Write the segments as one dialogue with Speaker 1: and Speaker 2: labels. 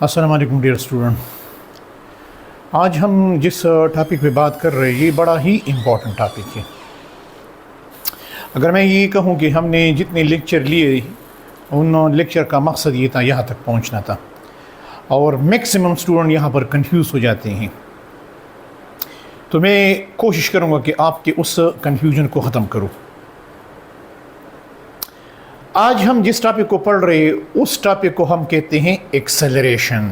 Speaker 1: अस्सलाम वालेकुम dear student. आज हम जिस टॉपिक पे बात कर रहे हैं ये बड़ा ही इम्पोर्टेंट टॉपिक है। अगर मैं ये कहूँ कि हमने जितने लेक्चर लिए उन लेक्चर का मकसद ये था यहाँ तक पहुँचना था, और मैक्सिमम स्टूडेंट यहाँ पर कंफ्यूज हो जाते हैं, तो मैं कोशिश करूँगा कि आपके उस कंफ्यूजन को ख़त्म करूँ। आज हम जिस टॉपिक को पढ़ रहे हैं उस टॉपिक को हम कहते हैं एक्सेलरेशन।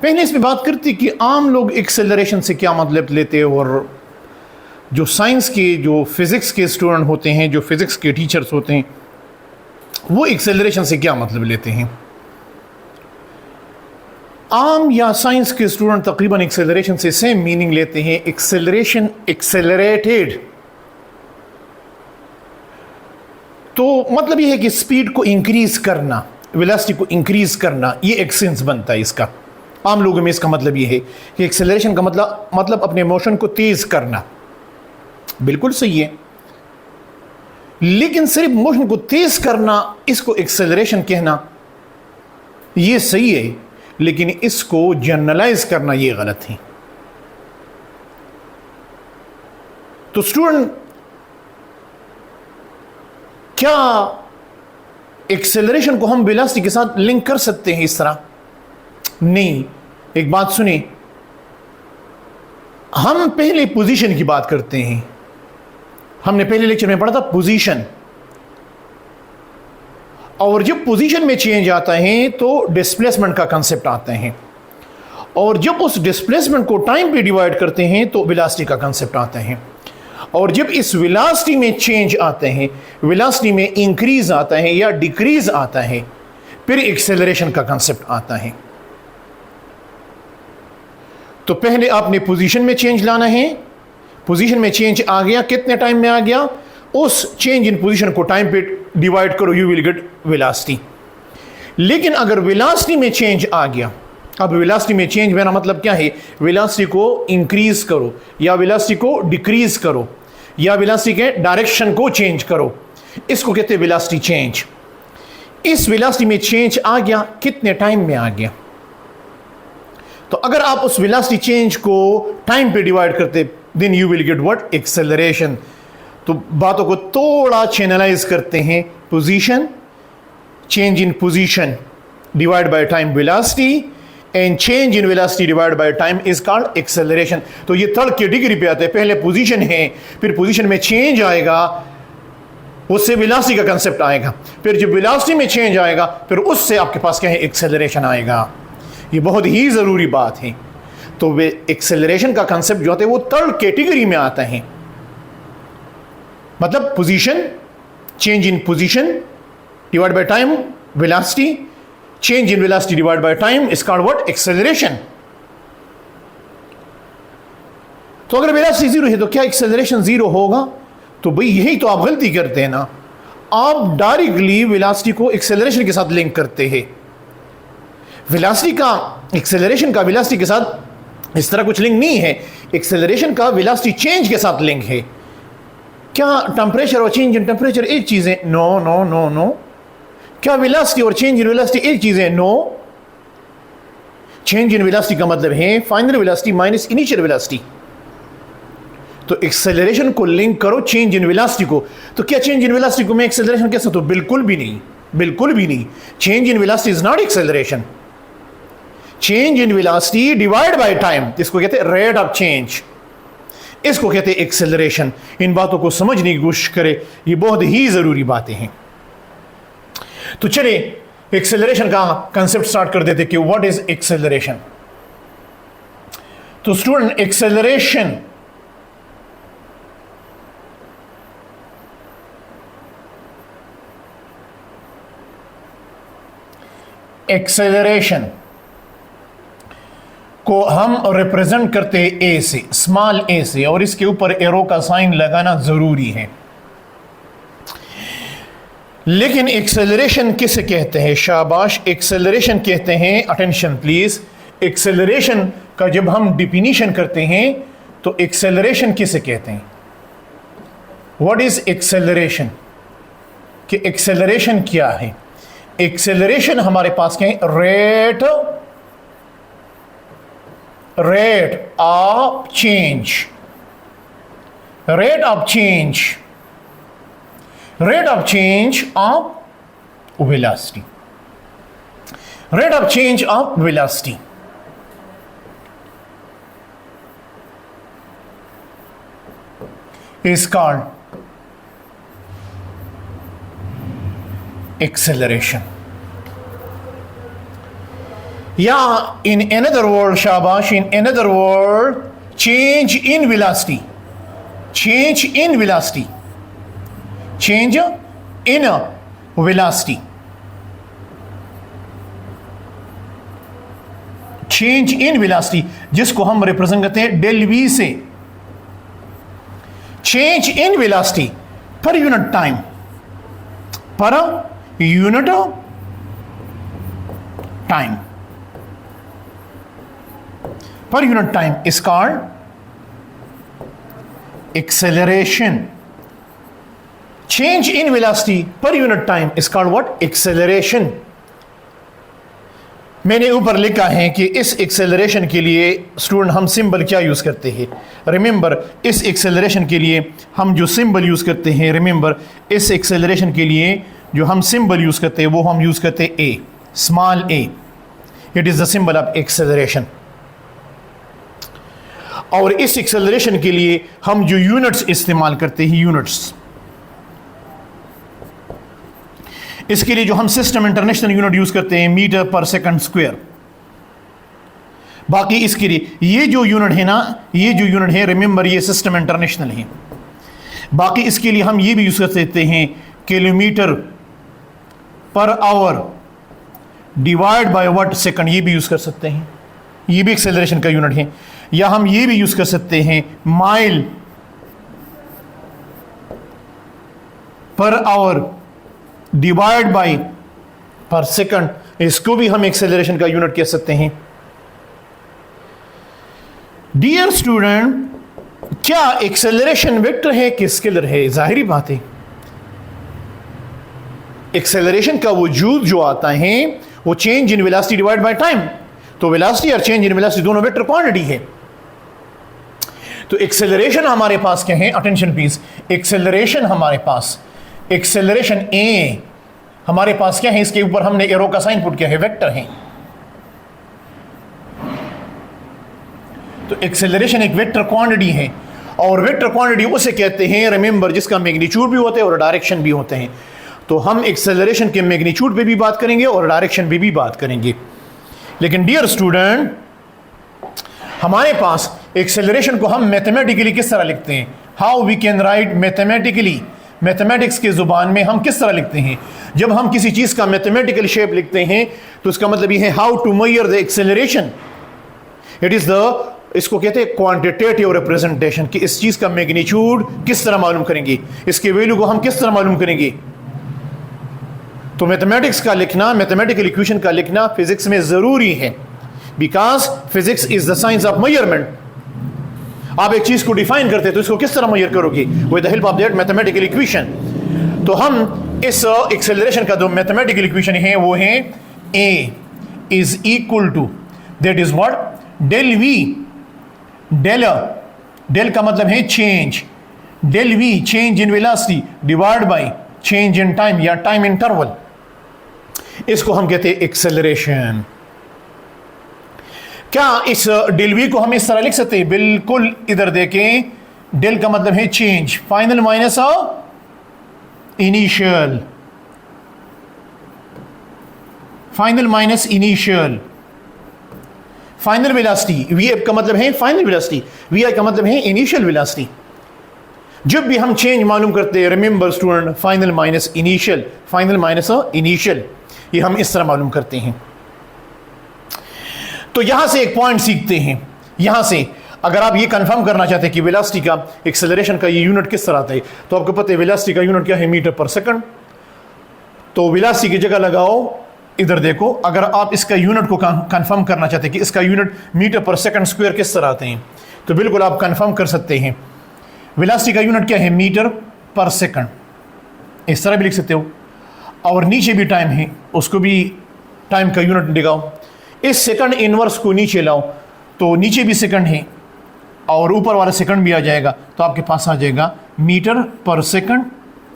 Speaker 1: पहले इसमें बात करती कि आम लोग एक्सेलरेशन से क्या मतलब लेते हैं, और जो साइंस के, जो फिज़िक्स के स्टूडेंट होते हैं, जो फिज़िक्स के टीचर्स होते हैं, वो एक्सेलरेशन से क्या मतलब लेते हैं। आम या साइंस के स्टूडेंट तकरीबन एक्सेलरेशन से सेम मीनिंग लेते हैं। एक्सेलरेशन, एक्सेलरेटेड, तो मतलब ये है कि स्पीड को इंक्रीज करना, वेलोसिटी को इंक्रीज करना, ये एक सेंस बनता है इसका। आम लोगों में इसका मतलब ये है कि एक्सेलरेशन का मतलब अपने मोशन को तेज करना। बिल्कुल सही है, लेकिन सिर्फ मोशन को तेज करना इसको एक्सेलरेशन कहना ये सही है, लेकिन इसको जनरलाइज करना ये गलत है। तो स्टूडेंट, क्या एक्सेलरेशन को हम वेलोसिटी के साथ लिंक कर सकते हैं इस तरह? नहीं। एक बात सुनिए, हम पहले पोजीशन की बात करते हैं। हमने पहले लेक्चर में पढ़ा था पोजीशन, और जब पोजीशन में चेंज आता है तो डिस्प्लेसमेंट का कंसेप्ट आता है, और जब उस डिस्प्लेसमेंट को टाइम पे डिवाइड करते हैं तो वेलोसिटी का कंसेप्ट आता है, और जब इस वेलोसिटी में चेंज आते हैं, वेलोसिटी में इंक्रीज आता है या डिक्रीज आता है, फिर एक्सेलरेशन का कंसेप्ट आता है। तो पहले आपने पोजीशन में चेंज लाना है। पोजीशन में चेंज आ गया, कितने टाइम में आ गया, उस चेंज इन पोजीशन को टाइम पे डिवाइड करो, यू विल गेट वेलोसिटी। लेकिन अगर वेलोसिटी में चेंज आ गया, अब वेलोसिटी में चेंज मेरा मतलब क्या है, वेलोसिटी को इंक्रीज करो या वेलोसिटी को डिक्रीज करो या वेलोसिटी के डायरेक्शन को चेंज करो, इसको कहते हैं वेलोसिटी चेंज। इस वेलोसिटी में चेंज आ गया, कितने टाइम में आ गया। तो अगर आप उस वेलोसिटी चेंज को टाइम पे डिवाइड करते, then you will get what, acceleration. तो बातों को थोड़ा चैनलाइज करते हैं। Position, change in position divide by time velocity, and change in velocity divide by time is called acceleration. तो ये थर्ड कैटेगरी पे आते हैं। पहले पोजीशन है, फिर पोजीशन में चेंज आएगा, उससे वेलोसिटी का कंसेप्ट आएगा, फिर जब वेलोसिटी में चेंज आएगा फिर उससे आपके पास क्या है, एक्सेलरेशन आएगा। ये बहुत ही जरूरी बात है। तो वे एक्सेलरेशन का कंसेप्ट जो होता है वो थर्ड कैटेगरी में आता है। मतलब position, change in position divide by time velocity, change in velocity divided by time is called what, acceleration। तो अगर वेलोसिटी जीरो है तो क्या एक्सेलरेशन जीरो होगा? तो भाई यही तो आप गलती करते हैं ना, आप डायरेक्टली वेलोसिटी को एक्सेलरेशन के साथ लिंक करते हैं। वेलोसिटी का, एक्सेलरेशन का वेलोसिटी के साथ इस तरह कुछ लिंक नहीं है। एक्सेलरेशन का वेलोसिटी चेंज के साथ लिंक है। क्या टेम्परेचर और चेंज इन टेम्परेचर एक चीज है? No no no no. क्या वेलोसिटी और चेंज इन वेलोसिटी एक चीज है? नो। चेंज इन वेलोसिटी का मतलब है final velocity minus initial velocity. तो एक्सेलरेशन को लिंक करो चेंज इन वेलोसिटी को। तो क्या चेंज इन वेलोसिटी को मैं एक्सेलरेशन कह सकता हूं? बिल्कुल भी नहीं, बिल्कुल भी नहीं। Change in velocity is not acceleration. Change in velocity divide by time, इसको कहते हैं रेट ऑफ चेंज, इसको कहते हैं एक्सेलरेशन। इन बातों को समझने की कोशिश करें, ये बहुत ही जरूरी बातें हैं। तो चलिए एक्सेलरेशन का कंसेप्ट स्टार्ट कर देते कि व्हाट इज एक्सेलरेशन। तो स्टूडेंट, एक्सेलरेशन एक्सेलरेशन को हम रिप्रेजेंट करते हैं ए से, स्मॉल ए से, और इसके ऊपर एरो का साइन लगाना जरूरी है। लेकिन एक्सेलरेशन किसे कहते हैं? शाबाश, एक्सेलरेशन कहते हैं, अटेंशन प्लीज, एक्सेलरेशन का जब हम डिफिनीशन करते हैं तो एक्सेलरेशन किसे कहते हैं? व्हाट इज एक्सेलरेशन, कि एक्सेलरेशन क्या है? एक्सेलरेशन हमारे पास क्या है? Rate of change, rate of change of velocity, rate of change of velocity. is called acceleration. Yeah, in another word, Shabash, in another word, change in velocity. Change in velocity. Change in velocity. Change in velocity, जिसको हम represent करते हैं del we से। Change in velocity per unit time, per unit time, per unit time is called acceleration. Change in velocity per unit time is called what? Acceleration. मैंने ऊपर लिखा है कि इस एक्सेलरेशन के लिए स्टूडेंट हम सिंबल क्या यूज़ करते हैं। रिमेंबर, इस एक्सेलरेशन के लिए हम जो सिंबल यूज़ करते हैं, रिमेंबर इस एक्सेलरेशन के लिए जो हम सिंबल यूज़ करते हैं वो हम यूज़ करते हैं A, small A. It is the symbol of acceleration. और इस एक्सेलरेशन के लिए हम जो यूनिट्स इस्तेमाल करते हैं, यूनिट्स, इसके लिए जो हम सिस्टम इंटरनेशनल यूनिट यूज करते हैं मीटर पर सेकंड स्क्वायर। बाकी इसके लिए ये जो यूनिट है ना, ये जो यूनिट है, रिमेंबर ये सिस्टम इंटरनेशनल है। बाकी इसके लिए हम ये भी यूज कर सकते हैं kilometre per hour divide by what second, ये भी यूज कर सकते हैं, ये भी एक्सेलरेशन का यूनिट है। या हम ये भी यूज कर सकते हैं mile per hour divide by पर सेकंड, इसको भी हम एक्सेलरेशन का यूनिट कह सकते हैं। डियर स्टूडेंट, क्या एक्सेलरेशन वेक्टर है कि स्केलर है? जाहिर बात है, एक्सेलरेशन का वजूद जो आता है वो change in velocity divide by time. तो वेलोसिटी और चेंज इन वेलोसिटी दोनों वेक्टर क्वांटिटी है। तो एक्सेलरेशन हमारे पास क्या है? अटेंशन प्लीज, एक्सेलरेशन हमारे पास, एक्सेलरेशन ए हमारे पास क्या है? इसके ऊपर हमने एरो का साइन पुट किया है, वेक्टर है। तो एक्सेलरेशन एक वेक्टर क्वांटिटी है, और वेक्टर क्वांटिटी उसे कहते हैं, रिमेंबर, जिसका मैग्नीट्यूड भी होते हैं और डायरेक्शन भी होते हैं। तो हम एक्सेलरेशन के मैग्नीट्यूड पे भी बात करेंगे और डायरेक्शन पे भी बात करेंगे। लेकिन डियर स्टूडेंट, हमारे पास एक्सेलरेशन को हम मैथमेटिकली किस तरह लिखते हैं? How we can write mathematically, mathematics के ज़ुबान में हम किस तरह लिखते हैं? जब हम किसी चीज़ का मैथमेटिकल शेप लिखते हैं तो उसका मतलब ये है how to measure the acceleration. It is the, इसको कहते हैं क्वांटिटेटिव रिप्रेजेंटेशन, कि इस चीज़ का मैग्नीट्यूड किस तरह मालूम करेंगे, इसके वैल्यू को हम किस तरह मालूम करेंगे। तो मैथमेटिक्स का लिखना, मैथमेटिकल इक्वेशन का लिखना फिजिक्स में ज़रूरी है, because physics is the science of measurement. आप एक चीज को डिफाइन करते हैं तो इसको किस तरह मेजर करोगे? With the help of that mathematical equation. तो हम इस एक्सेलरेशन का जो मैथमेटिकल इक्वेशन है वो है A is equal to, that is what, del V, del का मतलब है change, del V change in velocity divide by change in time या टाइम इंटरवल, इसको हम कहते हैं एक्सेलरेशन। क्या इस डेल वी को हम इस तरह लिख सकते हैं? बिल्कुल, इधर देखें, डेल का मतलब है change, final minus initial, final minus initial, final velocity. V F का मतलब है फाइनल वेलोसिटी, वी आई का मतलब है इनिशियल वेलोसिटी। जब भी हम चेंज मालूम करते हैं, remember student, final minus initial, final minus initial, ये हम इस तरह मालूम करते हैं। तो यहां से एक पॉइंट सीखते हैं। यहां से अगर आप ये कंफर्म करना चाहते हैं कि वेलोसिटी का, एक्सेलरेशन का ये यूनिट किस तरह आता है, तो आपको पता है वेलोसिटी का यूनिट क्या है? Metre per second. तो वेलोसिटी की जगह लगाओ, इधर देखो, अगर आप इसका यूनिट को कंफर्म करना चाहते हैं कि इसका unit metre per second square किस तरह आते हैं, तो बिल्कुल आप कंफर्म कर सकते हैं। वेलोसिटी का यूनिट क्या है? मीटर पर सेकंड, इस तरह भी लिख सकते हो। और नीचे भी टाइम है, उसको भी टाइम का यूनिट दिखाओ। इस सेकंड इनवर्स को नीचे लाओ तो नीचे भी सेकंड है और ऊपर वाला सेकंड भी आ जाएगा, तो आपके पास आ जाएगा मीटर पर सेकंड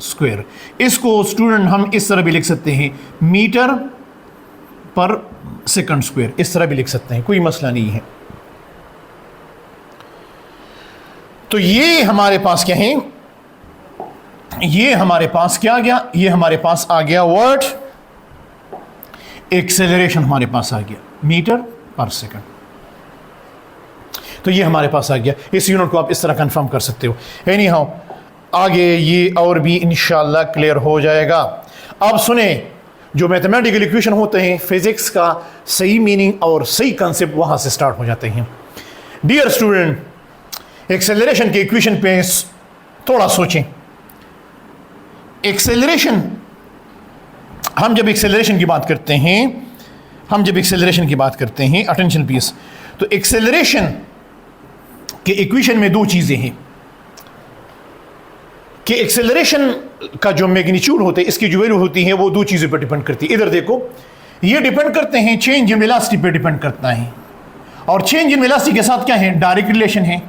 Speaker 1: स्क्वायर। इसको स्टूडेंट हम इस तरह भी लिख सकते हैं, मीटर पर सेकंड स्क्वायर, इस तरह भी लिख सकते हैं, कोई मसला नहीं है। तो ये हमारे पास क्या है, ये हमारे पास क्या आ गया, ये हमारे पास आ गया वर्ड एक्सेलरेशन, हमारे पास आ गया मीटर पर सेकंड। तो ये हमारे पास आ गया। इस यूनिट को आप इस तरह कंफर्म कर सकते हो। एनी हाउ आगे ये और भी इंशाल्लाह क्लियर हो जाएगा। अब सुने, जो मैथमेटिकल इक्वेशन होते हैं, फिजिक्स का सही मीनिंग और सही कंसेप्ट वहां से स्टार्ट हो जाते हैं। डियर स्टूडेंट, एक्सेलरेशन के इक्वेशन पे थोड़ा सोचें। एक्सेलरेशन, हम जब एक्सेलरेशन की बात करते हैं, अटेंशन प्लीज, तो एक्सेलरेशन के इक्वेशन में दो चीजें हैं कि एक्सेलरेशन का जो मैग्नीट्यूड होता है, इसकी जो वैल्यू होती है, वो दो चीज़ों पर डिपेंड करती है। इधर देखो, ये डिपेंड करते हैं, चेंज इन वेलोसिटी पे डिपेंड करता है, और चेंज इन वेलोसिटी के साथ क्या है, डायरेक्ट रिलेशन है,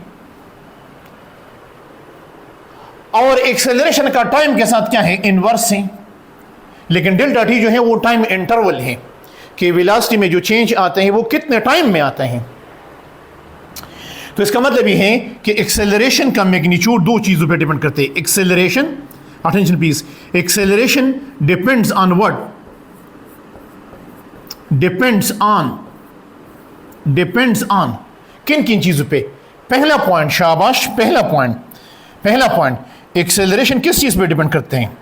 Speaker 1: और एक्सेलरेशन का टाइम के साथ क्या है, इनवर्स है। लेकिन डेल्टा टी जो है वो टाइम इंटरवल है कि वेलोसिटी में जो चेंज आते हैं वो कितने टाइम में आते हैं। तो इसका मतलब ये है कि एक्सेलरेशन का मैग्नीट्यूड दो चीजों पे डिपेंड करते हैं। Acceleration, attention please, acceleration depends on what, depends on किन किन चीजों पे। पहला पॉइंट, शाबाश, पहला पॉइंट, एक्सेलरेशन किस चीज पे डिपेंड करते हैं।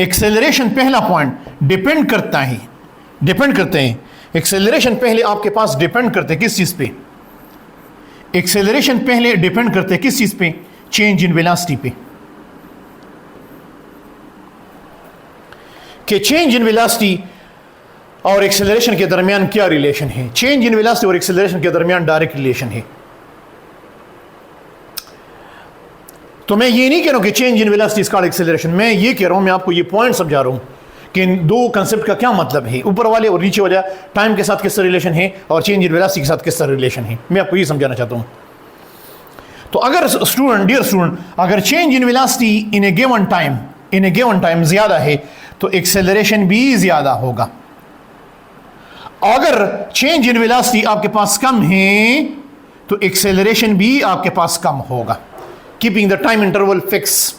Speaker 1: एक्सेलरेशन, पहला पॉइंट, डिपेंड करते हैं। एक्सेलरेशन पहले आपके पास डिपेंड करते हैं किस चीज पे, एक्सेलरेशन पहले डिपेंड करते हैं किस चीज पे, चेंज इन वेलोसिटी पे। कि चेंज इन वेलोसिटी और एक्सेलरेशन के दरमियान क्या रिलेशन है। चेंज इन वेलोसिटी और एक्सेलरेशन के दरमियान डायरेक्ट रिलेशन है। तो मैं ये नहीं कह रहा हूं कि change in velocity is called acceleration, मैं ये कह रहा हूं, मैं आपको ये पॉइंट समझा रहा हूं कि इन दो कंसेप्ट का क्या मतलब है, ऊपर वाले और नीचे वाले टाइम के साथ किस तरह रिलेशन है और चेंज इन वेलोसिटी के साथ किस तरह रिलेशन है, मैं आपको ये समझाना चाहता हूं। तो अगर स्टूडेंट, डियर स्टूडेंट, अगर change in velocity in A given time ज्यादा है तो एक्सेलरेशन भी ज्यादा होगा। अगर चेंज इन वेलोसिटी आपके पास कम है तो एक्सेलरेशन भी आपके पास कम होगा। Keeping the time interval fix,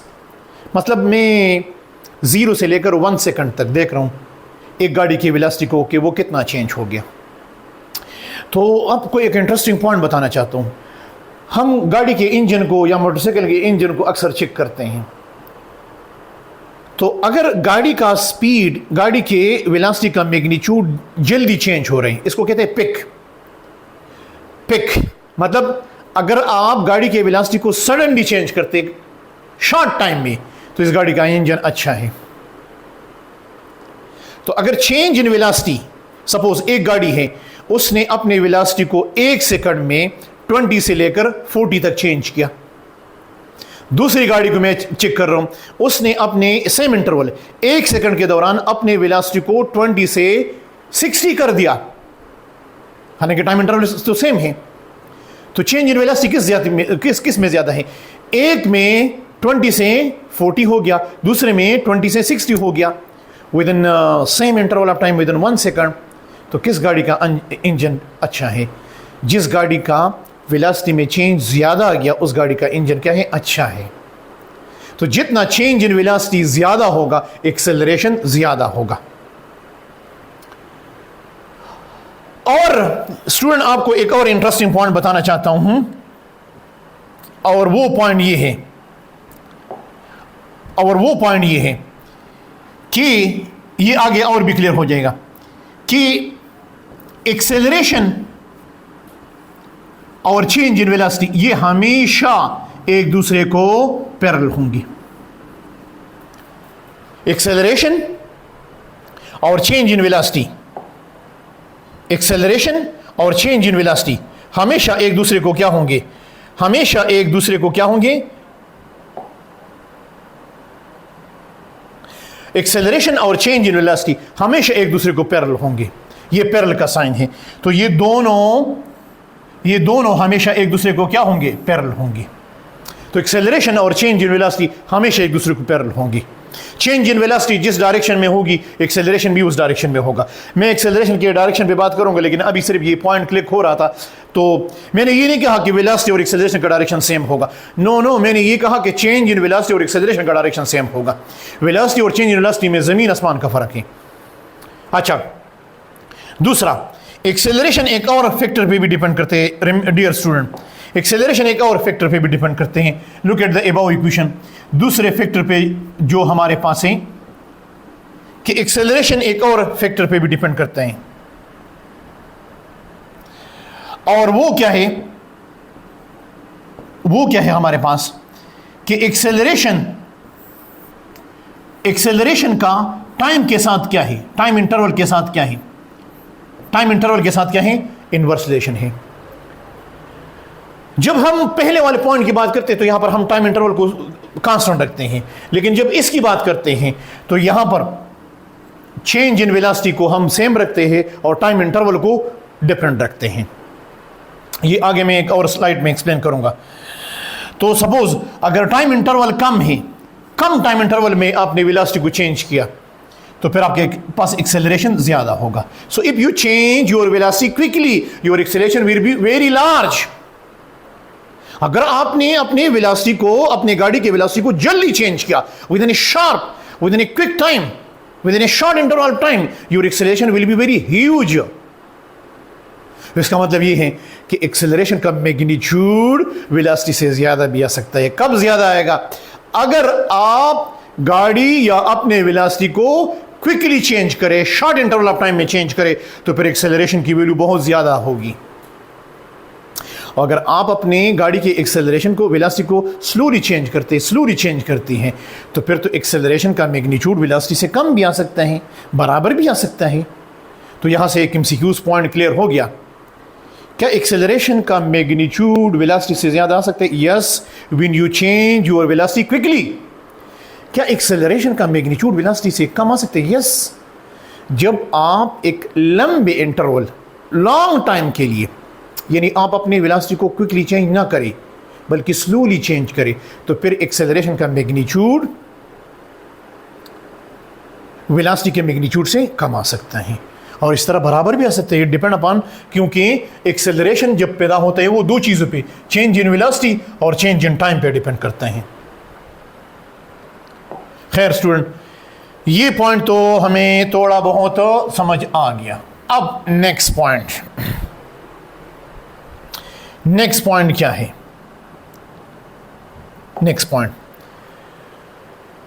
Speaker 1: मतलब मैं 0 से लेकर 1 सेकंड तक देख रहा हूं एक गाड़ी की वेलोसिटी को कि वो कितना चेंज हो गया। तो आपको एक इंटरेस्टिंग पॉइंट बताना चाहता हूं। हम गाड़ी के इंजन को या मोटरसाइकिल के इंजन को अक्सर चेक करते हैं, तो अगर गाड़ी का स्पीड, गाड़ी के वेलोसिटी का मैग्नीट्यूड जल्दी चेंज हो रहे हैं, इसको कहते हैं पिक, मतलब अगर आप गाड़ी के वेलोसिटी को सडनली चेंज करते शॉर्ट टाइम में, तो इस गाड़ी का इंजन अच्छा है। तो अगर चेंज इन वेलोसिटी, सपोज एक गाड़ी है, उसने अपने वेलोसिटी को 1 सेकंड में 20 से लेकर 40 तक चेंज किया। दूसरी गाड़ी को मैं चेक कर रहा हूं, उसने अपने सेम इंटरवल 1 सेकंड के दौरान अपने वेलोसिटी को 20 से 60 कर दिया, हालांकि टाइम इंटरवल तो सेम है। तो चेंज इन वेलोसिटी किस में ज्यादा है, एक में 20 से 40 हो गया, दूसरे में 20 से 60 हो गया, with in same interval of time, with in 1 second. तो किस गाड़ी का इंजन अच्छा है? जिस गाड़ी का वेलोसिटी में चेंज ज्यादा आ गया, उस गाड़ी का इंजन क्या है, अच्छा है। तो जितना चेंज इन वेलोसिटी ज्यादा होगा, एक्सेलरेशन ज्यादा होगा। और स्टूडेंट, आपको एक और इंटरेस्टिंग पॉइंट बताना चाहता हूं, और वो पॉइंट ये है कि ये आगे और भी क्लियर हो जाएगा कि एक्सेलरेशन और चेंज इन वेलोसिटी ये हमेशा एक दूसरे को पैरेलल होंगी। एक्सेलरेशन और चेंज इन वेलोसिटी, एक्सेलरेशन और चेंज इन वेलोसिटी हमेशा एक दूसरे को क्या होंगे, हमेशा एक दूसरे को क्या होंगे, एक्सेलरेशन और चेंज इन वेलोसिटी हमेशा एक दूसरे को पैरेलल होंगे, ये पैरेलल का साइन है। तो ये दोनों हमेशा एक दूसरे को क्या होंगे, पैरेलल होंगे। तो एक्सेलरेशन और चेंज इन वेलोसिटी हमेशा एक दूसरे को पैरेलल होंगी। चेंज इन वेलोसिटी जिस डायरेक्शन में होगी, एक्सेलरेशन भी उस डायरेक्शन में होगा। मैं एक्सेलरेशन के डायरेक्शन पे बात करूंगा, लेकिन अभी सिर्फ ये पॉइंट क्लिक हो रहा था, तो मैंने ये नहीं कहा कि वेलोसिटी और एक्सेलरेशन का डायरेक्शन सेम होगा। नो, मैंने ये कहा कि चेंज इन वेलोसिटी और एक्सेलरेशन का डायरेक्शन सेम होगा। वेलोसिटी और चेंज इन वेलोसिटी में जमीन आसमान का फर्क है। अच्छा, दूसरा, एक्सेलरेशन एक और फैक्टर पे भी डिपेंड करते हैं डियर स्टूडेंट, एक्सेलरेशन एक और फैक्टर पे भी डिपेंड करते हैं। Look at the above equation. दूसरे फैक्टर पे जो हमारे पास है कि एक्सेलरेशन एक और फैक्टर पे भी डिपेंड करते हैं, और वो क्या है हमारे पास कि एक्सेलरेशन का टाइम के साथ क्या है, टाइम इंटरवल के साथ क्या है, टाइम इंटरवल के साथ क्या है, इनवर्स रिलेशन है। जब हम पहले वाले पॉइंट की बात करते हैं तो यहां पर हम टाइम इंटरवल को कांस्टेंट रखते हैं, लेकिन जब इसकी बात करते हैं तो यहां पर चेंज इन वेलोसिटी को हम सेम रखते हैं और टाइम इंटरवल को डिफरेंट रखते हैं। ये आगे मैं एक और स्लाइड में एक्सप्लेन करूंगा। तो सपोज अगर टाइम इंटरवल कम है, कम टाइम इंटरवल में आपने वेलोसिटी को चेंज किया, तो फिर आपके पास एक्सेलरेशन ज्यादा होगा। So if you change your velocity quickly, your acceleration will be very large. अगर आपने अपने वेलोसिटी को, अपने गाड़ी के वेलोसिटी को जल्दी चेंज किया, with in a quick time, with in A short interval of time, your acceleration will be very huge. इसका मतलब ये है कि एक्सेलरेशन का मैग्नीट्यूड वेलोसिटी से ज्यादा भी आ सकता है। कब ज्यादा आएगा? अगर आप गाड़ी या अपने वेलोसिटी को क्विकली चेंज करें, शॉर्ट इंटरवल ऑफ टाइम में चेंज करें, तो फिर एक्सेलरेशन की वैल्यू बहुत ज्यादा होगी। अगर आप अपने गाड़ी के एक्सेलरेशन को, वेलोसिटी को स्लोली चेंज करती हैं, तो फिर तो एक्सेलरेशन का मैग्नीट्यूड वेलोसिटी से कम भी आ सकता है, बराबर भी आ सकता है। तो यहां से एक एमसीक्यूज पॉइंट क्लियर हो गया। क्या एक्सेलरेशन का मैग्नीट्यूड वेलोसिटी से ज्यादा आ सकता है? Yes, when you change your velocity quickly. क्या एक्सेलरेशन का मैग्नीट्यूड वेलोसिटी से कम आ सकता है? यस, जब आप एक लंबे इंटरवल, लॉन्ग टाइम के लिए, यानी आप अपनी वेलोसिटी को क्विकली चेंज ना करें बल्कि स्लोली चेंज करें, तो फिर एक्सेलरेशन का मैग्नीट्यूड वेलोसिटी के मैग्नीट्यूड से कम आ सकता है, और इस तरह बराबर भी आ सकता है। डिपेंड अपॉन, क्योंकि एक्सेलरेशन जब पैदा होता है वो दो चीज़ों पे, चेंज इन वेलोसिटी और चेंज इन टाइम पे डिपेंड करता है। खैर स्टूडेंट, ये पॉइंट तो हमें थोड़ा बहुत समझ आ गया। अब नेक्स्ट पॉइंट क्या है? नेक्स्ट पॉइंट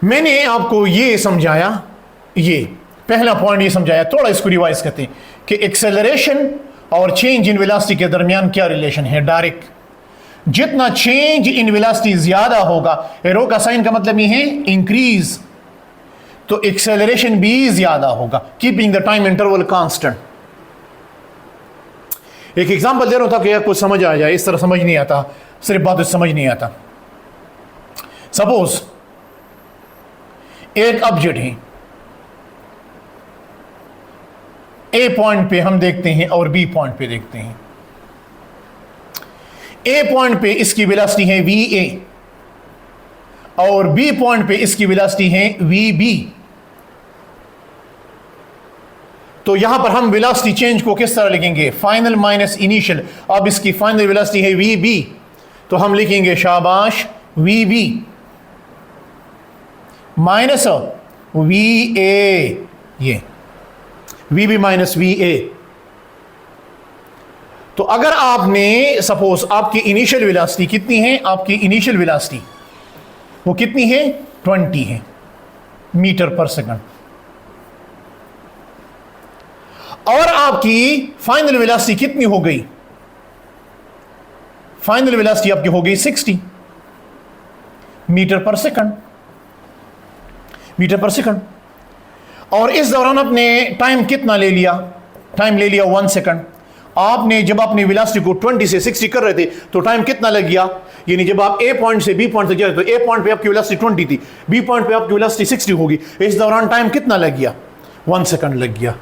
Speaker 1: मैंने आपको ये समझाया, ये पहला पॉइंट ये समझाया, थोड़ा इसको रिवाइज करते हैं कि एक्सेलरेशन और चेंज इन वेलोसिटी के दरमियान क्या रिलेशन है। डायरेक्ट, जितना चेंज इन वेलोसिटी ज्यादा होगा, एरो का साइन का मतलब ये है इंक्रीज, तो एक्सेलरेशन भी ज्यादा होगा, keeping the time interval constant. एक एग्जांपल दे रहा हूं ताकि आपको समझ आ जाए, इस तरह समझ नहीं आता, सिर्फ बात समझ नहीं आता। सपोज एक ऑब्जेक्ट है, ए पॉइंट पे हम देखते हैं और बी पॉइंट पे देखते हैं। ए पॉइंट पे इसकी वेलोसिटी है वी ए और बी पॉइंट पे इसकी वेलोसिटी है वी बी। तो यहां पर हम वेलोसिटी चेंज को किस तरह लिखेंगे? Final minus initial. अब इसकी फाइनल वेलोसिटी है वी बी, तो हम लिखेंगे शाबाश V B minus V A, ये V B minus V A. तो अगर आपने सपोज आपकी इनिशियल वेलोसिटी कितनी है, आपकी इनिशियल वेलोसिटी वो कितनी है? 20 है मीटर पर सेकंड, और आपकी फाइनल वेलोसिटी कितनी हो गई? फाइनल वेलोसिटी आपकी हो गई 60 मीटर पर सेकंड, और इस दौरान आपने टाइम कितना ले लिया? टाइम ले लिया 1 सेकंड, आपने जब अपनी वेलोसिटी को 20 से 60 कर रहे थे तो टाइम कितना लग गया, यानी जब आप ए पॉइंट से बी पॉइंट तक जा रहे तो ए पॉइंट पे आपकी वेलोसिटी 20 थी, बी पॉइंट पे आपकी वेलोसिटी 60 होगी, इस दौरान टाइम कितना लग गया, 1 सेकंड लग गया।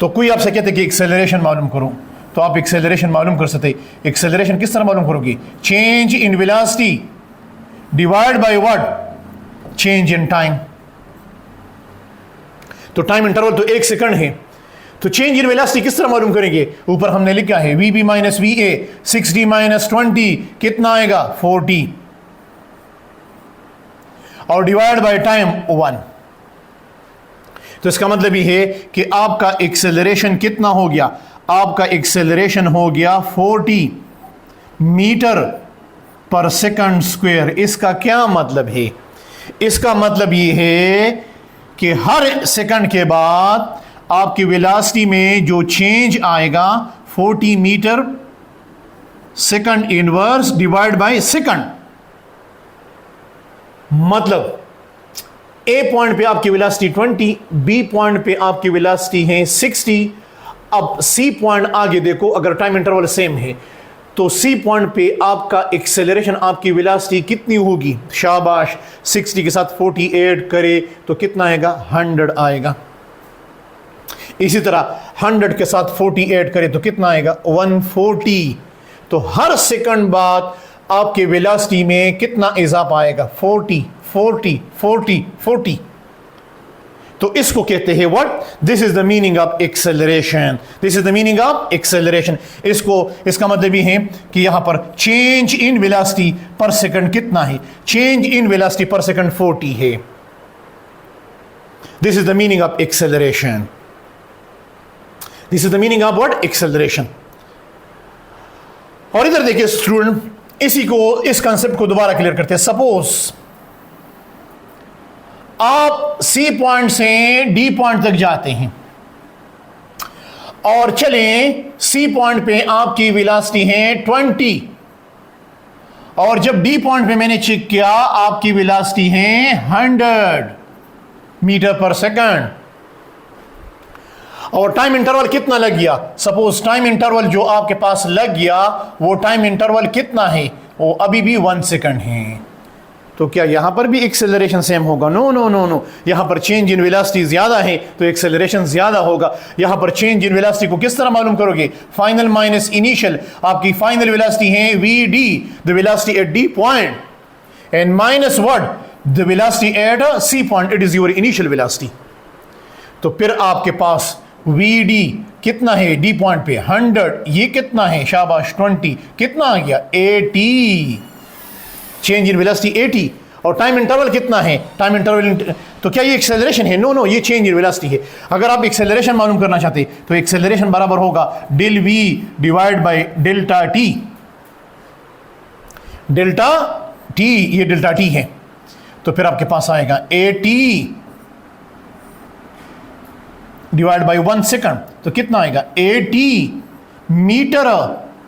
Speaker 1: तो कोई आपसे कहते कि एक्सेलरेशन मालूम करो, तो आप एक्सेलरेशन मालूम कर सकते। एक्सेलरेशन किस तरह मालूम करोगे, change in velocity divide by what, change in time. तो टाइम इंटरवल तो 1 सेकंड है, तो चेंज इन वेलोसिटी किस तरह मालूम करेंगे, ऊपर हमने लिखा है V B minus V A, 60 minus 20 कितना आएगा 40, और डिवाइड बाय टाइम 1। तो इसका मतलब ये है कि आपका एक्सेलरेशन कितना हो गया, आपका एक्सेलरेशन हो गया 40 मीटर पर सेकंड स्क्वायर। इसका क्या मतलब है, इसका मतलब ये है कि हर सेकंड के बाद आपकी वेलोसिटी में जो चेंज आएगा 40 meter second inverse divide by second. मतलब ए पॉइंट पे आपकी वेलोसिटी 20, बी पॉइंट पे आपकी वेलोसिटी है 60। अब सी पॉइंट आगे देखो, अगर टाइम इंटरवल सेम है तो सी पॉइंट पे आपका एक्सेलरेशन, आपकी वेलोसिटी कितनी होगी, शाबाश, 60 के साथ 40 ऐड करे तो कितना आएगा 100 आएगा। इसी तरह 100 के साथ 40 ऐड करे तो कितना आएगा 140। तो हर सेकंड बाद आपके वेलोसिटी में कितना इजाफा आएगा 40 40 40 40। तो इसको कहते हैं what, this is the meaning of acceleration, this is the meaning of acceleration. इसका मतलब ये है कि यहां पर चेंज इन वेलोसिटी पर सेकंड कितना है, चेंज इन वेलोसिटी पर सेकंड 40 है। This is the meaning of acceleration, this is the meaning of what, acceleration. और इधर देखिए स्टूडेंट, इस कंसेप्ट को दोबारा क्लियर करते हैं। सपोज आप सी पॉइंट से डी पॉइंट तक जाते हैं और चलें, सी पॉइंट पे आपकी वेलोसिटी है 20, और जब डी पॉइंट पे मैंने चेक किया आपकी वेलोसिटी है 100 मीटर पर सेकंड, और टाइम इंटरवल कितना लग गया, सपोज टाइम इंटरवल जो आपके पास लग गया वो टाइम इंटरवल कितना है, वो अभी भी 1 सेकंड है। तो क्या यहां पर भी एक्सेलरेशन सेम होगा, नो नो नो नो, यहां पर चेंज इन वेलोसिटी ज्यादा है तो एक्सेलरेशन ज्यादा होगा। यहां पर चेंज इन वेलोसिटी को किस तरह मालूम करोगे, फाइनल माइनस इनिशियल, आपकी फाइनल वेलोसिटी है V D, the velocity at D point, and minus what, the velocity at C point, it is your initial velocity. तो फिर आपके पास वी डी कितना है डी पॉइंट पे 100, ये कितना है, शाबाश 20, कितना आ गया 80, चेंज इन वेलोसिटी 80, और टाइम इंटरवल कितना है, टाइम इंटरवल, तो क्या ये एक्सेलरेशन है, नो नो, ये चेंज इन वेलोसिटी है। अगर आप एक्सेलरेशन मालूम करना चाहते तो एक्सेलरेशन बराबर होगा del V divide by delta T, delta T, ये डेल्टा टी है, तो फिर आपके पास आएगा 80 डिवाइड बाय 1 सेकंड, तो कितना आएगा 80 मीटर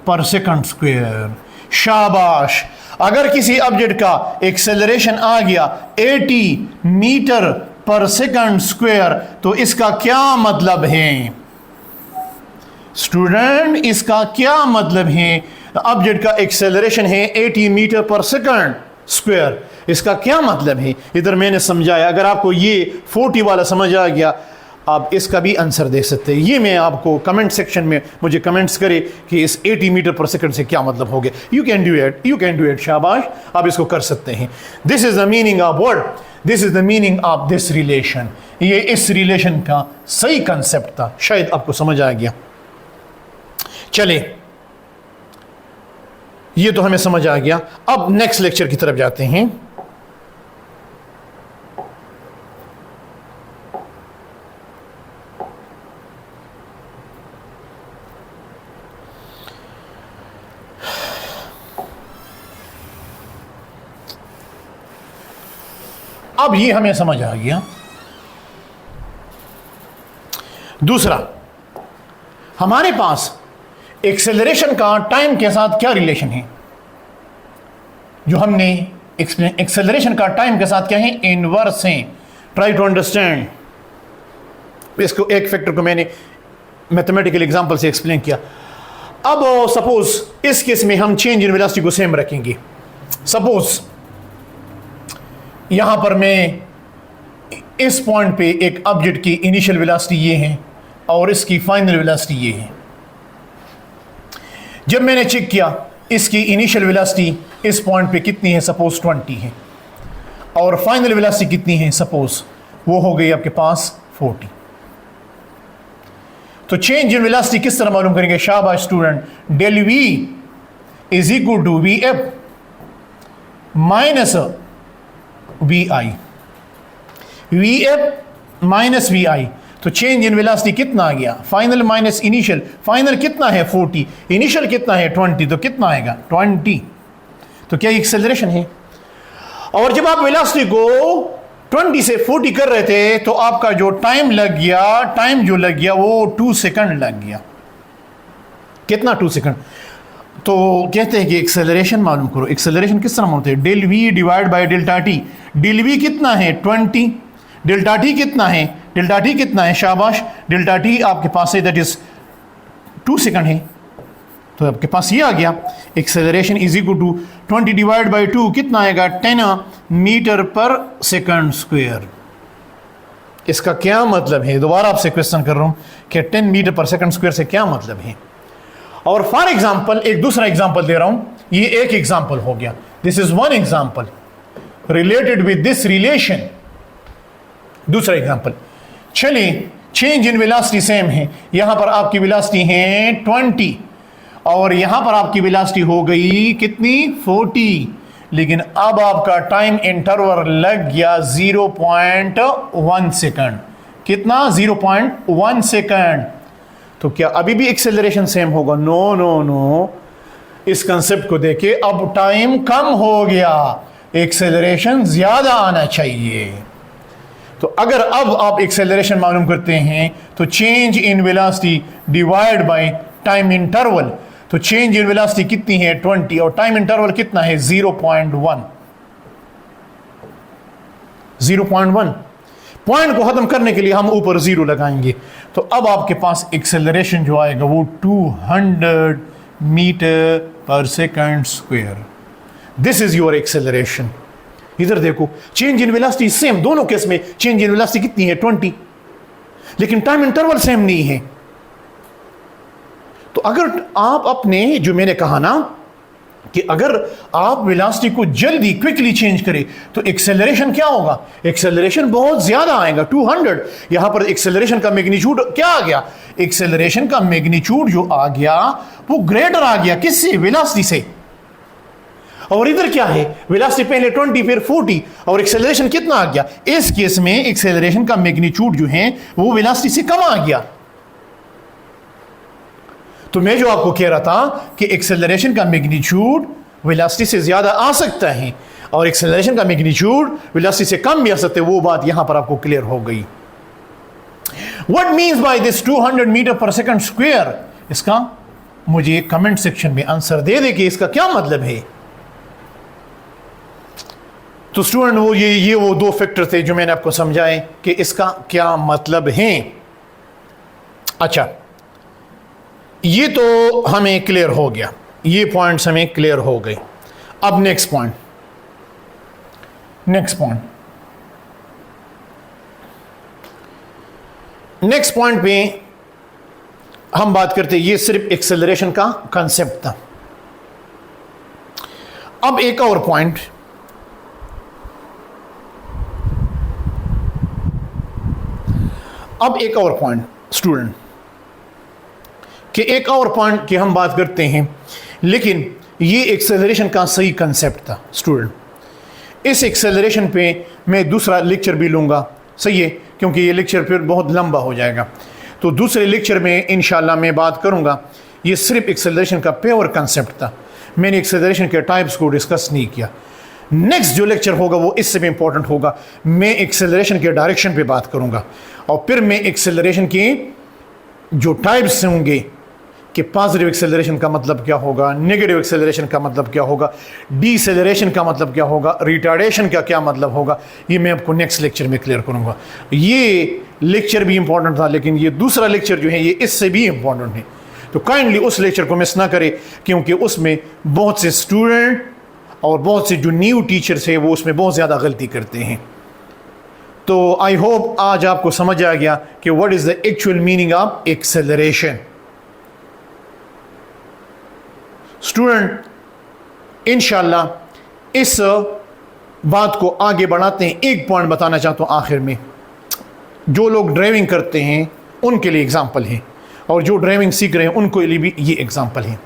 Speaker 1: पर सेकंड स्क्वायर। शाबाश, अगर किसी ऑब्जेक्ट का एक्सेलरेशन आ गया 80 मीटर पर सेकंड स्क्वायर तो इसका क्या मतलब है स्टूडेंट, इसका क्या मतलब है, ऑब्जेक्ट का एक्सेलरेशन है 80 मीटर पर सेकंड स्क्वायर, इसका क्या मतलब है, इधर मैंने समझाया। अगर आपको ये 40 वाला समझ आ गया आप इसका भी आंसर दे सकते हैं। ये मैं आपको कमेंट सेक्शन में मुझे कमेंट्स करे कि इस 80 मीटर पर सेकंड से क्या मतलब हो गया। You can do it, you can do it, शाबाश, आप इसको कर सकते हैं। This is the meaning of word, this is the meaning of this relation. ये इस रिलेशन का सही कंसेप्ट था, शायद आपको समझ आ गया। चले, ये तो हमें समझ आ गया। अब नेक्स्ट लेक्चर की तरफ जाते हैं। अब ये हमें समझ आ गया। दूसरा, हमारे पास एक्सेलरेशन का टाइम के साथ क्या रिलेशन है, जो हमने एक्सप्लेन, एक्सेलरेशन का टाइम के साथ क्या है, इनवर्स है। Try to understand. इसको एक फैक्टर को मैंने मैथमेटिकल एग्जांपल से एक्सप्लेन किया। अब सपोज इस केस में हम चेंज इन वेलोसिटी को सेम रखेंगे। सपोज यहां पर मैं इस पॉइंट पे एक ऑब्जेक्ट की इनिशियल वेलोसिटी ये है और इसकी फाइनल वेलोसिटी ये है। जब मैंने चेक किया इसकी इनिशियल वेलोसिटी इस पॉइंट पे कितनी है, सपोज 20 है, और फाइनल वेलोसिटी कितनी है, सपोज वो हो गई आपके पास 40। तो चेंज इन वेलोसिटी किस तरह मालूम करेंगे? शाबाश student, del V is equal to V F minus V I, V F minus V I. तो चेंज इन वेलोसिटी कितना आ गया? Final minus initial. फाइनल कितना है 40, इनिशियल कितना है 20, तो कितना आएगा 20। तो क्या एक्सेलरेशन है? और जब आप वेलोसिटी को 20 से 40 कर रहे थे तो आपका जो टाइम लग गया, टाइम जो लग गया वो 2 सेकंड लग गया। कितना? 2 सेकंड। तो कहते हैं कि एक्सेलरेशन मालूम करो। एक्सेलरेशन किस तरह होते हैं? Del V divide by delta T. Del V कितना है 20, डेल्टा टी कितना है, डेल्टा टी कितना है, शाबाश, डेल्टा टी आपके पास है दैट इज 2 सेकंड है। तो आपके पास ये आ गया acceleration is equal to 20 divide by 2 कितना आएगा 10 मीटर पर सेकंड स्क्वायर। इसका क्या मतलब है? दोबारा आपसे क्वेश्चन कर रहा हूं कि 10 मीटर पर सेकंड स्क्वायर से क्या मतलब है। और फॉर एग्जांपल एक दूसरा एग्जांपल दे रहा हूं, ये एक एग्जांपल हो गया, this is one example related with this relation. दूसरा एग्जांपल, चलिए चेंज इन वेलोसिटी सेम है, यहां पर आपकी वेलोसिटी है 20 और यहां पर आपकी वेलोसिटी हो गई कितनी 40, लेकिन अब आपका टाइम इंटरवल लग गया 0.1 सेकंड। कितना? 0.1 सेकंड। तो क्या अभी भी एक्सेलरेशन सेम होगा? नो नो नो, इस कंसेप्ट को देखे अब टाइम कम हो गया, एक्सेलरेशन ज्यादा आना चाहिए। तो अगर अब आप एक्सेलरेशन मालूम करते हैं तो change in velocity divide by time interval, तो चेंज इन वेलोसिटी कितनी है 20 और टाइम इंटरवल कितना है 0.1। 0.1 पॉइंट को खत्म करने के लिए हम ऊपर 0 लगाएंगे। तो अब आपके पास एक्सेलरेशन जो आएगा वो 200 meter per second square. This is your acceleration. इधर देखो चेंज इन वेलोसिटी सेम, दोनों केस में चेंज इन वेलोसिटी कितनी है 20, लेकिन टाइम इंटरवल सेम नहीं है। तो अगर आप अपने जो मैंने कहा ना कि अगर आप वेलोसिटी को जल्दी क्विकली चेंज करें तो एक्सेलरेशन क्या होगा? एक्सेलरेशन बहुत ज्यादा आएगा 200। यहां पर एक्सेलरेशन का मैग्नीट्यूड क्या आ गया? एक्सेलरेशन का मैग्नीट्यूड जो आ गया वो ग्रेटर आ गया, किससे? वेलोसिटी से। और इधर क्या है? वेलोसिटी पहले 20 फिर 40 और एक्सेलरेशन कितना आ गया? इस केस में एक्सेलरेशन का मैग्नीट्यूड जो है वो वेलोसिटी से कम आ गया। तो मैं जो आपको कह रहा था कि एक्सेलरेशन का मैग्नीट्यूड वेलोसिटी से ज्यादा आ सकता है और एक्सेलरेशन का मैग्नीट्यूड वेलोसिटी से कम भी आ सकता है, वो बात यहां पर आपको क्लियर हो गई। What means by this 200 meter per second square? इसका मुझे कमेंट सेक्शन में आंसर दे दे कि इसका क्या मतलब है। तो स्टूडेंट वो ये वो दो फैक्टर थे जो मैंने आपको समझाए कि इसका क्या मतलब है। अच्छा, ये तो हमें क्लियर हो गया, ये पॉइंट्स हमें क्लियर हो गए। अब नेक्स्ट पॉइंट पे हम बात करते हैं, ये सिर्फ एक्सेलरेशन का कंसेप्ट था। अब एक और पॉइंट, स्टूडेंट कि एक और पॉइंट की हम बात करते हैं, लेकिन ये एक्सेलरेशन का सही कंसेप्ट था स्टूडेंट। इस एक्सेलरेशन पे मैं दूसरा लेक्चर भी लूँगा, सही है, क्योंकि ये लेक्चर फिर बहुत लंबा हो जाएगा। तो दूसरे लेक्चर में इंशाल्लाह मैं बात करूँगा। ये सिर्फ एक्सेलरेशन का प्योर कंसेप्ट था, मैंने एक्सेलरेशन के टाइप्स को डिस्कस नहीं किया। नेक्स्ट जो लेक्चर होगा वो इससे भी इंपॉर्टेंट होगा, मैं एक्सेलरेशन के डायरेक्शन पे बात करूँगा और फिर मैं एक्सेलरेशन के जो टाइप्स होंगे कि पॉजिटिव एक्सेलरेशन का मतलब क्या होगा, नेगेटिव एक्सेलरेशन का मतलब क्या होगा, डीसेलरेशन का मतलब क्या होगा, रिटार्डेशन का क्या मतलब होगा, ये मैं आपको नेक्स्ट लेक्चर में क्लियर करूंगा। ये लेक्चर भी इंपॉर्टेंट था, लेकिन ये दूसरा लेक्चर जो है ये इससे भी इंपॉर्टेंट है। तो काइंडली उस लेक्चर को मिस ना करें, क्योंकि उसमें बहुत से स्टूडेंट और बहुत से जो न्यू टीचर्स हैं वो उसमें बहुत ज़्यादा गलती करते हैं। तो आई होप आज आपको समझ आ गया कि what is the actual meaning of acceleration. Student इंशाल्लाह इस बात को आगे बढ़ाते हैं। एक पॉइंट बताना चाहता हूँ आखिर में, जो लोग ड्राइविंग करते हैं उनके लिए एग्जाम्पल है, और जो ड्राइविंग सीख रहे हैं उनके लिए भी ये एग्जाम्पल है।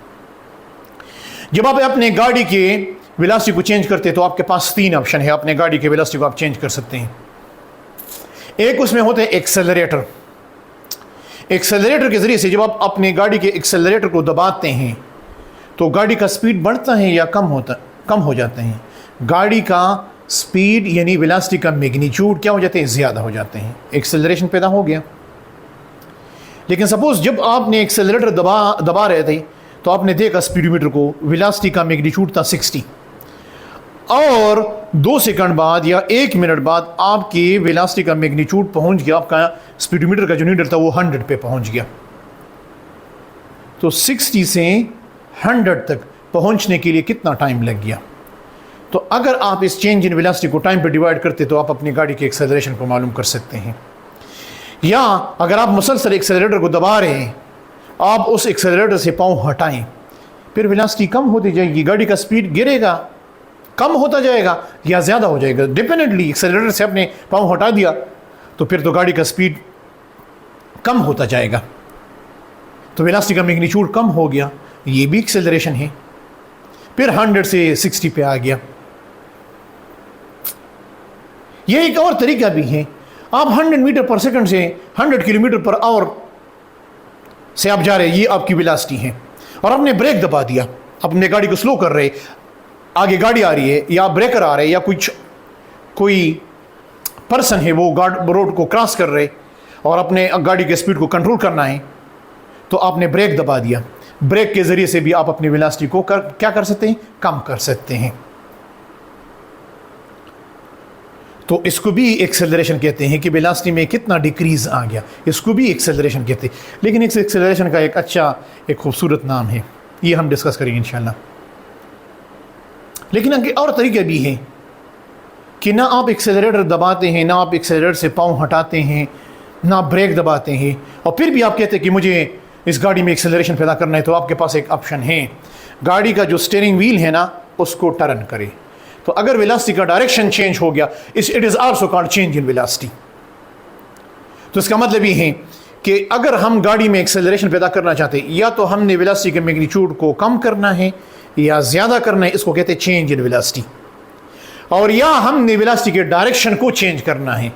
Speaker 1: जब आप अपने गाड़ी के वेलोसिटी को चेंज करते हैं तो आपके पास 3 ऑप्शन है, अपने गाड़ी के वेलोसिटी को आप चेंज कर सकते हैं। एक उसमें होता है एक्सेलरेटर। एक्सेलरेटर के ज़रिए से जब आप अपने गाड़ी के एक्सेलरेटर को दबाते हैं तो गाड़ी का स्पीड बढ़ता है या कम हो जाता है। गाड़ी का स्पीड यानी वेलोसिटी का मैग्नीट्यूड क्या हो जाते हैं, ज़्यादा हो जाते हैं। एक्सेलरेशन पैदा हो गया। लेकिन सपोज जब आपने एक्सेलरेटर दबा रहे थे तो आपने देखा स्पीडोमीटर को, वेलोसिटी का मैग्नीट्यूड था 60, और 2 सेकंड बाद या 1 मिनट बाद आपकी वेलोसिटी का मैग्नीट्यूड पहुंच गया, आपका स्पीडोमीटर का जो नीडल था वो 100 पे पहुंच गया। तो 60 से 100 तक पहुंचने के लिए कितना टाइम लग गया? तो अगर आप इस चेंज इन वेलोसिटी को टाइम पे डिवाइड करते तो आप अपनी गाड़ी के एक्सेलरेशन को मालूम कर सकते हैं। या अगर आप मुसलसल एक्सेलरेटर को दबा रहे हैं, आप उस एक्सेलरेटर से पाँव हटाएं, फिर वेलोसिटी कम होती जाएगी, गाड़ी का स्पीड गिरेगा, कम होता जाएगा या ज़्यादा हो जाएगा। डिपेंडेंटली एक्सेलरेटर से आपने पाँव हटा दिया तो फिर तो गाड़ी का स्पीड कम होता जाएगा, तो वेलोसिटी का मैग्नीट्यूड कम हो गया, ये भी एक्सेलरेशन है। फिर 100 से 60 पे आ गया। यह एक और तरीका भी है, आप 100 मीटर पर सेकंड से 100 किलोमीटर पर आवर से आप जा रहे हैं, ये आपकी वेलोसिटी है, और आपने ब्रेक दबा दिया, अपने गाड़ी को स्लो कर रहे, आगे गाड़ी आ रही है या ब्रेकर आ रहे या कोई पर्सन है वो रोड को क्रॉस कर रहे और अपने गाड़ी के स्पीड को कंट्रोल करना है, तो आपने ब्रेक दबा दिया। ब्रेक के ज़रिए से भी आप अपनी वेलोसिटी को क्या कर सकते हैं, कम कर सकते हैं। तो इसको भी एक्सेलरेशन कहते हैं कि वेलोसिटी में कितना डिक्रीज आ गया, इसको भी एक्सेलरेशन कहते हैं। लेकिन इस एक्सेलरेशन का एक खूबसूरत नाम है, ये हम डिस्कस करेंगे इंशाल्लाह। लेकिन और तरीके भी हैं कि ना आप एक्सेलरेटर दबाते हैं, ना आप एक्सेलरेटर से पाँव हटाते हैं, ना ब्रेक दबाते हैं, और फिर भी आप कहते हैं कि मुझे इस गाड़ी में एक्सेलरेशन पैदा करना है, तो आपके पास एक ऑप्शन है, गाड़ी का जो स्टीयरिंग व्हील है ना उसको टर्न करें। तो अगर वेलोसिटी का डायरेक्शन चेंज हो गया, it is also called change in velocity. तो इसका मतलब ये है कि अगर हम गाड़ी में एक्सेलरेशन पैदा करना चाहते हैं, या तो हमने वेलोसिटी के मैग्नीट्यूड को कम करना है या ज़्यादा करना है, इसको कहते हैं चेंज इन वेलोसिटी, और या हमने वेलोसिटी के डायरेक्शन को चेंज करना है।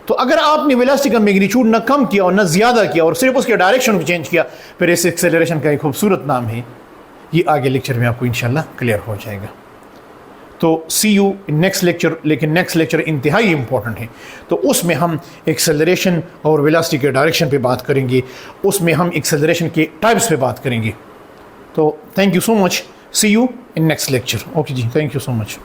Speaker 1: तो अगर आपने वेलोसिटी का मैग्नीट्यूड ना कम किया और ना ज़्यादा किया और सिर्फ उसके डायरेक्शन को चेंज किया, फिर इस एक्सेलरेशन का एक खूबसूरत नाम है, ये आगे लेक्चर में आपको इंशाल्लाह क्लियर हो जाएगा। तो सी यू नेक्स्ट लेक्चर। लेकिन नेक्स्ट लेक्चर इंतहाई इंपॉर्टेंट है, तो उसमें हम एक्सेलरेशन और वेलोसिटी के डायरेक्शन पे बात करेंगे, उसमें हम एक्सेलरेशन के टाइप्स पे बात करेंगे। तो thank you so much, see you in next lecture. Okay जी, थैंक यू सो मच।